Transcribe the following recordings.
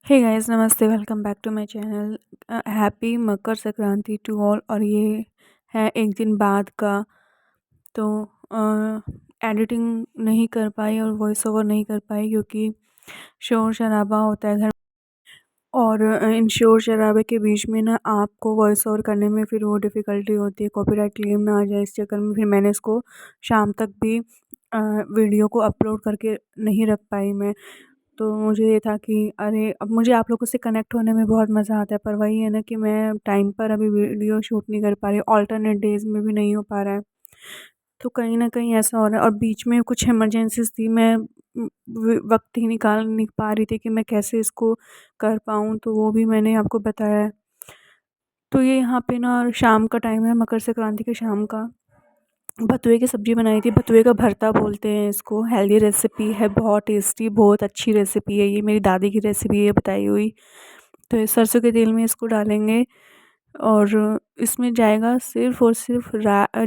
हे guys, नमस्ते। Welcome back to my channel. Happy Makar Sankranti to all. और ये है एक दिन बाद का। तो एडिटिंग नहीं कर पाई और वॉइस ओवर नहीं कर पाई क्योंकि शोर शराबा होता है घर। और इन शोर शराबे के बीच में ना आपको वॉइस ओवर करने में फिर वो डिफ़िकल्टी होती है, कॉपीराइट क्लेम ना आ जाए। इस चक्कर में फिर मैंने इसको शाम तक भी वीडियो को अपलोड करके नहीं रख पाई मैं। तो मुझे ये था कि अरे, अब मुझे आप लोगों से कनेक्ट होने में बहुत मज़ा आता है, पर वही है ना कि मैं टाइम पर अभी वीडियो शूट नहीं कर पा रही, अल्टरनेट डेज़ में भी नहीं हो पा रहा है। तो कहीं न कहीं ऐसा हो रहा है और बीच में कुछ इमरजेंसीज़ थी, मैं वक़्त ही निकाल नहीं पा रही थी कि मैं कैसे इसको कर पाऊँ, तो वो भी मैंने आपको बताया है। तो ये यहाँ पे ना शाम का टाइम है, मकर संक्रांति के शाम का। बथुए की सब्ज़ी बनाई थी, बथुए का भरता बोलते हैं इसको। हेल्दी रेसिपी है, बहुत टेस्टी, बहुत अच्छी रेसिपी है ये, मेरी दादी की रेसिपी है बताई हुई। तो ये सरसों के तेल में इसको डालेंगे और इसमें जाएगा सिर्फ़ और सिर्फ़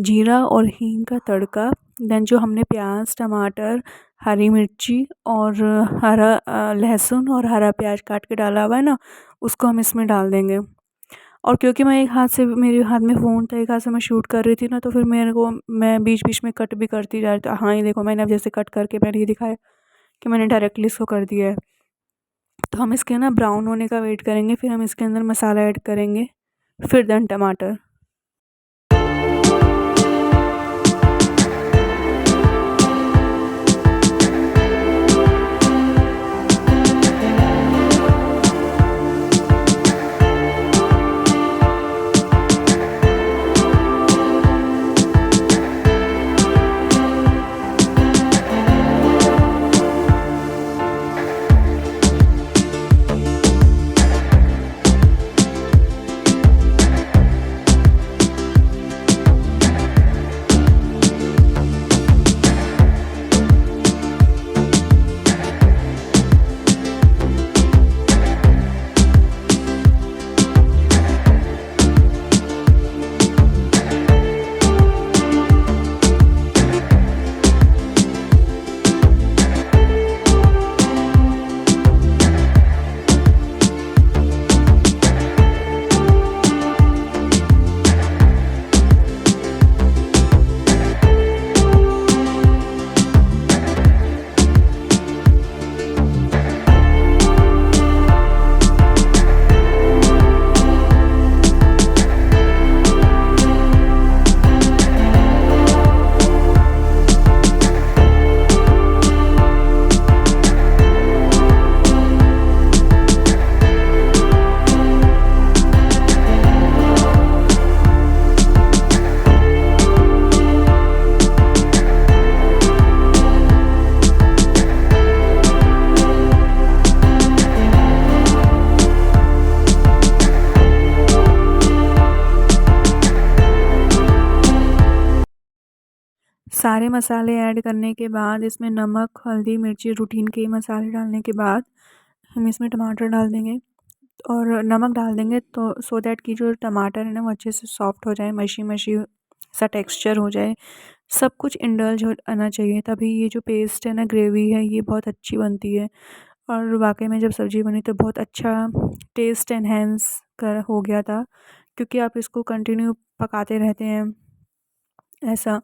जीरा और हींग का तड़का। देन जो हमने प्याज़, टमाटर, हरी मिर्ची और हरा लहसुन और हरा प्याज़ काट के डाला हुआ है ना, उसको हम इसमें डाल देंगे। और क्योंकि मैं एक हाथ से मेरे हाथ में फ़ोन था, एक हाथ से मैं शूट कर रही थी ना, तो फिर मेरे को मैं बीच-बीच में कट भी करती जा रही थी। हाँ, ये देखो मैंने अब जैसे कट करके मैंने ये दिखाया कि मैंने डायरेक्टली इसको कर दिया है। तो हम इसके ना ब्राउन होने का वेट करेंगे, फिर हम इसके अंदर मसाला ऐड करेंगे, फिर देन टमाटर। सारे मसाले ऐड करने के बाद इसमें नमक, हल्दी, मिर्ची, रूटीन के मसाले डालने के बाद हम इसमें टमाटर डाल देंगे और नमक डाल देंगे, तो सो दैट कि जो टमाटर है ना वो अच्छे से सॉफ्ट हो जाए, मशी-मशी सा टेक्सचर हो जाए। सब कुछ इंडल्ज हो आना चाहिए, तभी ये जो पेस्ट है ना, ग्रेवी है, ये बहुत अच्छी बनती है। और वाक़ई में जब सब्ज़ी बनी तो बहुत अच्छा टेस्ट एनहांस कर हो गया था, क्योंकि आप इसको कंटिन्यू पकाते रहते हैं ऐसा।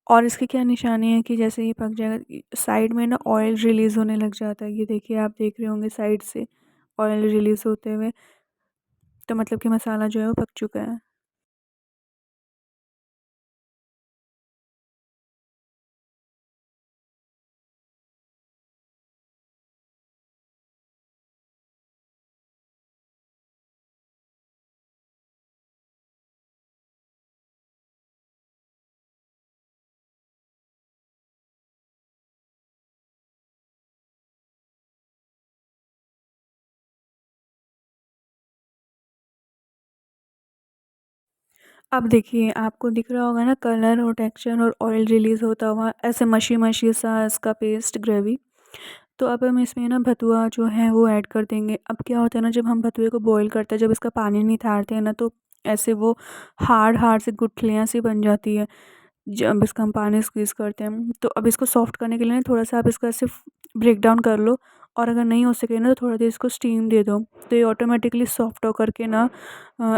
और इसकी क्या निशानी है कि जैसे ये पक जाएगा, साइड में ना ऑयल रिलीज़ होने लग जाता है। ये देखिए, आप देख रहे होंगे साइड से ऑयल रिलीज़ होते हुए, तो मतलब कि मसाला जो है वो पक चुका है। अब देखिए, आपको दिख रहा होगा ना कलर और टेक्सचर और ऑयल रिलीज़ होता हुआ, ऐसे मशी-मशी सा इसका पेस्ट ग्रेवी। तो अब हम इसमें ना भतुआ जो है वो ऐड कर देंगे। अब क्या होता है ना, जब हम भतुए को बॉयल करते हैं, जब इसका पानी निथारते हैं ना, तो ऐसे वो हार्ड-हार्ड सी गुठलियाँ सी बन जाती है। जब इसका हम पानी स्क्वीज़ करते हैं, तो अब इसको सॉफ्ट करने के लिए ना थोड़ा-सा आप इसको ऐसे ब्रेक डाउन कर लो और अगर नहीं हो सके ना तो थोड़ा देर इसको स्टीम दे दो, तो ये ऑटोमेटिकली सॉफ्ट होकर के ना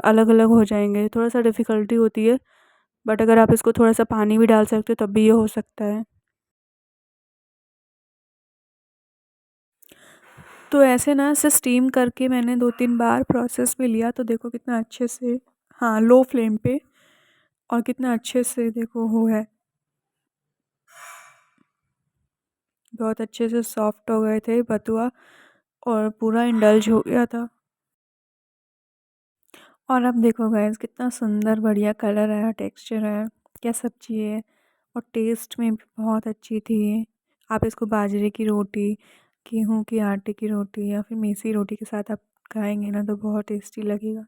अलग अलग हो जाएंगे। थोड़ा सा डिफ़िकल्टी होती है, बट अगर आप इसको थोड़ा सा पानी भी डाल सकते हो तब भी ये हो सकता है। तो ऐसे ना इसे स्टीम करके मैंने 2-3 बार प्रोसेस में लिया, तो देखो कितना अच्छे से, हाँ, लो फ्लेम पे, और कितना अच्छे से देखो वो है, बहुत अच्छे से सॉफ्ट हो गए थे बथुआ, और पूरा इंडल्ज हो गया था। और अब देखो गाइस कितना सुंदर बढ़िया कलर आया, टेक्सचर आया, क्या सब्जी है, और टेस्ट में भी बहुत अच्छी थी ये। आप इसको बाजरे की रोटी, गेहूं के आटे की रोटी या फिर मेसी रोटी के साथ आप खाएंगे ना तो बहुत टेस्टी लगेगा।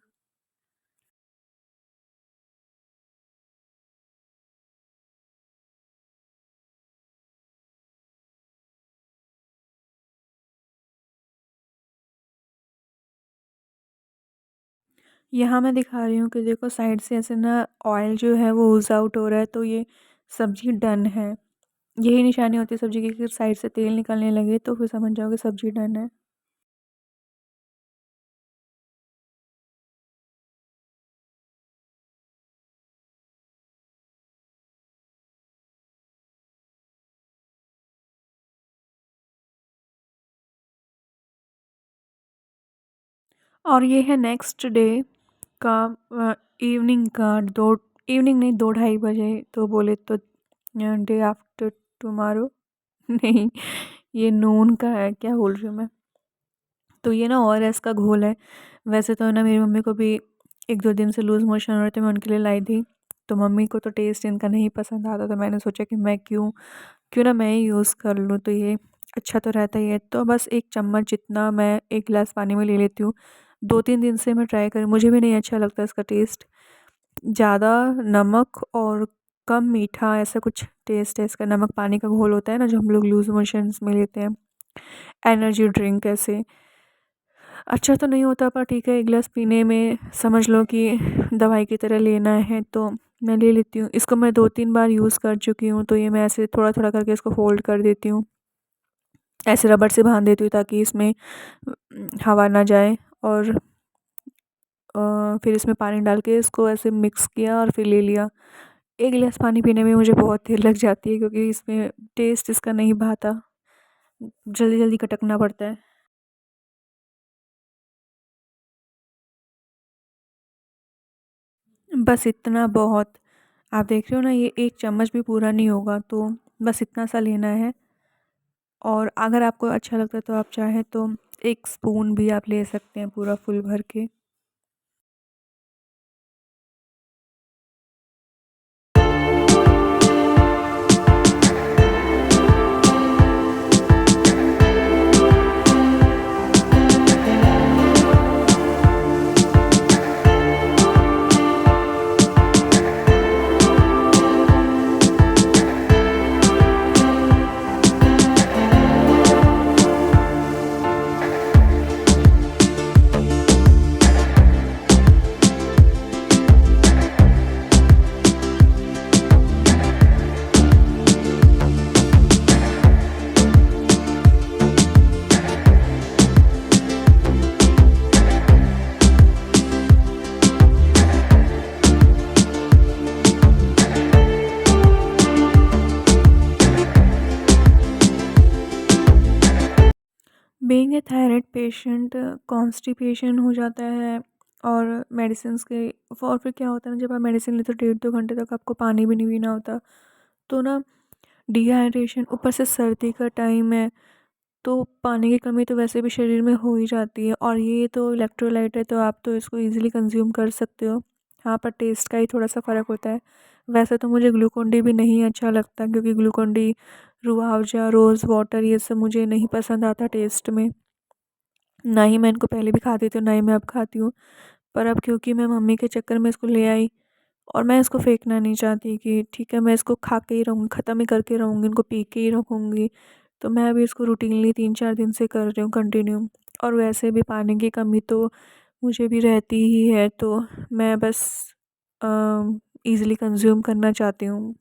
यहाँ मैं दिखा रही हूँ कि देखो साइड से ऐसे ना ऑयल जो है वो ओज़ आउट हो रहा है, तो ये सब्ज़ी डन है। यही निशानी होती है सब्ज़ी की, कि साइड से तेल निकलने लगे तो फिर समझ जाओ कि सब्ज़ी डन है। और ये है नेक्स्ट डे का, इवनिंग का, 2, इवनिंग नहीं, 2 ढाई बजे, तो बोले तो डे आफ्टर टुमारो नहीं, ये नून का है, क्या बोल रही हूँ मैं। तो ये ना ओआरएस का घोल है। वैसे तो ना मेरी मम्मी को भी 1-2 दिन से लूज़ मोशन हो रहे थे, मैं उनके लिए लाई थी। तो मम्मी को तो टेस्ट इनका नहीं पसंद आता, तो मैंने सोचा कि मैं क्यों क्यों ना मैं ही यूज़ कर लूँ, तो ये अच्छा तो रहता ही है। तो बस 1 चम्मच जितना मैं 1 गिलास पानी में ले लेती हूँ। 2-3 दिन से मैं ट्राई करी, मुझे भी नहीं अच्छा लगता इसका टेस्ट। ज़्यादा नमक और कम मीठा, ऐसा कुछ टेस्ट है इसका। नमक पानी का घोल होता है ना जो हम लोग लूज़ मोशंस में लेते हैं, एनर्जी ड्रिंक ऐसे। अच्छा तो नहीं होता, पर ठीक है, 1 गिलास पीने में समझ लो कि दवाई की तरह लेना है तो मैं ले लेती हूँ। इसको मैं 2-3 बार यूज़ कर चुकी हूँ, तो ये मैं ऐसे थोड़ा-थोड़ा करके इसको फ़ोल्ड कर देती हूँ। ऐसे रबड़ से बाँध देती हूँ ताकि इसमें हवा ना जाए, और फिर इसमें पानी डाल के इसको ऐसे मिक्स किया और फिर ले लिया। 1 गिलास पानी पीने में मुझे बहुत देर लग जाती है, क्योंकि इसमें टेस्ट इसका नहीं भाता, जल्दी-जल्दी कटकना पड़ता है। बस इतना बहुत, आप देख रहे हो ना ये 1 चम्मच भी पूरा नहीं होगा, तो बस इतना सा लेना है। और अगर आपको अच्छा लगता है तो आप चाहें तो 1 स्पून भी आप ले सकते हैं पूरा फुल भर के। Being a thyroid patient, constipation हो जाता है, और मेडिसिन्स के, और फिर क्या होता है ना, जब आप मेडिसिन लेते हो 1.5-2 घंटे तक आपको पानी भी नहीं पीना होता, तो ना डिहाइड्रेशन, ऊपर से सर्दी का टाइम है, तो पानी की कमी तो वैसे भी शरीर में हो ही जाती है, और ये तो इलेक्ट्रोलाइट है, तो आप तो इसको ईज़िली कंज़्यूम कर सकते हो। हाँ, पर टेस्ट का ही थोड़ा-सा फ़र्क होता है। वैसे तो मुझे ग्लूकोन डी भी नहीं अच्छा लगता, क्योंकि Glucon D, Rooh Afza, rose water, ये सब मुझे नहीं पसंद आता टेस्ट में। ना ही मैं इनको पहले भी खाती थी, ना ही मैं अब खाती हूँ। पर अब क्योंकि मैं मम्मी के चक्कर में इसको ले आई, और मैं इसको फेंकना नहीं चाहती कि ठीक है मैं इसको खा के ही रहूँगी, ख़त्म ही करके रहूँगी, इनको पी के ही रखूँगी। तो मैं अभी इसको रूटीनली 3-4 दिन से कर रही हूँ कंटिन्यू। और वैसे भी पानी की कमी तो मुझे भी रहती ही है, तो मैं बस अ, ईज़िली कंज़्यूम करना चाहती हूँ।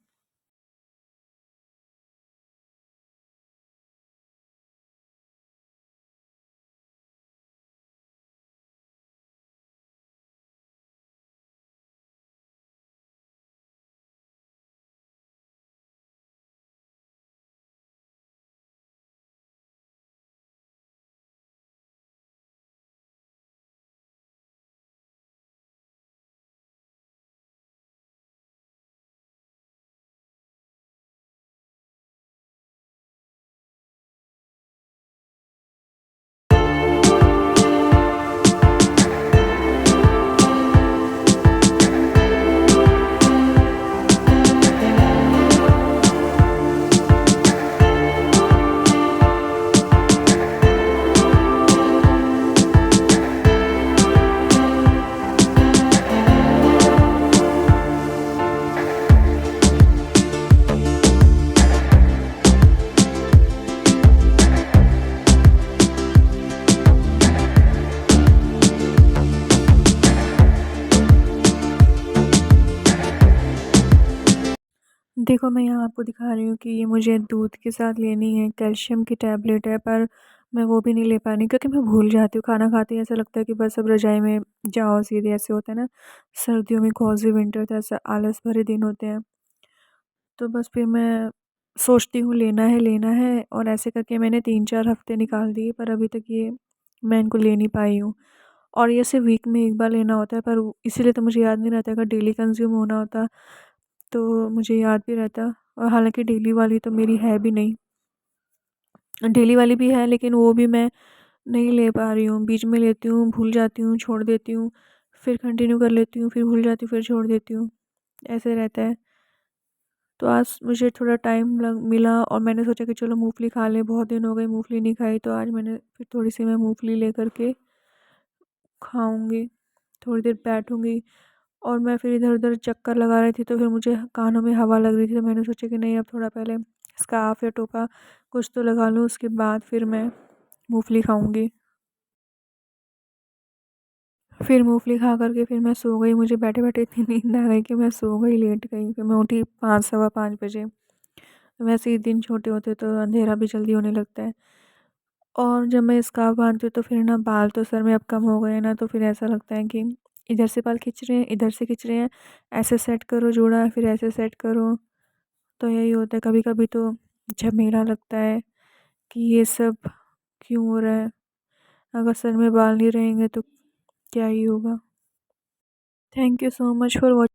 देखो, मैं यहाँ आपको दिखा रही हूँ कि ये मुझे दूध के साथ लेनी है, कैल्शियम की टैबलेट है, पर मैं वो भी नहीं ले पा रही क्योंकि मैं भूल जाती हूँ। खाना खाते ही ऐसा लगता है कि बस अब रज़ाई में जाओ सीधे, ऐसे होता है ना, सर्दियों में कौज़ी विंटर तो ऐसा आलस भरे दिन होते हैं। तो बस फिर मैं सोचती हूँ लेना है और ऐसे करके मैंने 3-4 हफ़्ते निकाल दिए, पर अभी तक ये मैं इनको ले नहीं पाई हूँ। और ये सिर्फ़ वीक में 1 बार लेना होता है, पर इसीलिए तो मुझे याद नहीं रहता, अगर डेली कंज़्यूम होना होता तो मुझे याद भी रहता। और हालाँकि डेली वाली तो मेरी है भी नहीं। डेली वाली भी है लेकिन वो भी मैं नहीं ले पा रही हूँ। बीच में लेती हूँ, भूल जाती हूँ, छोड़ देती हूँ, फिर कंटिन्यू कर लेती हूँ, फिर भूल जाती हूँ, फिर छोड़ देती हूँ, ऐसे रहता है। तो आज मुझे थोड़ा टाइम लग मिला और मैंने सोचा कि चलो मूँगफली खा लें, बहुत दिन हो गए मूँगफली नहीं खाई, तो आज मैंने फिर थोड़ी-सी मैं मूँगफली लेकर के खाऊँगी, थोड़ी देर बैठूँगी। और मैं फिर इधर-उधर चक्कर लगा रही थी, तो फिर मुझे कानों में हवा लग रही थी, तो मैंने सोचा कि नहीं, अब थोड़ा पहले स्कार्फ़ या टोपा कुछ तो लगा लूँ, उसके बाद फिर मैं मूँगफली खाऊँगी। फिर मूँगफली खा कर के फिर मैं सो गई, मुझे बैठे-बैठे इतनी नींद आ गई कि मैं सो गई, लेट गई। फिर मैं उठी 5 सवा 5 बजे। वैसे ही दिन छोटे होते तो अंधेरा भी जल्दी होने लगता है। और जब मैं स्कार्फ़ बाँधती हूँ तो फिर ना बाल तो सर में अब कम हो गए हैं ना, तो फिर ऐसा लगता है कि इधर से बाल खींच रहे हैं, इधर से खींच रहे हैं, ऐसे सेट करो जूड़ा, फिर ऐसे सेट करो। तो यही होता है, कभी-कभी तो झमेला लगता है कि ये सब क्यों हो रहा है? अगर सर में बाल नहीं रहेंगे तो क्या ही होगा? Thank you so much for watch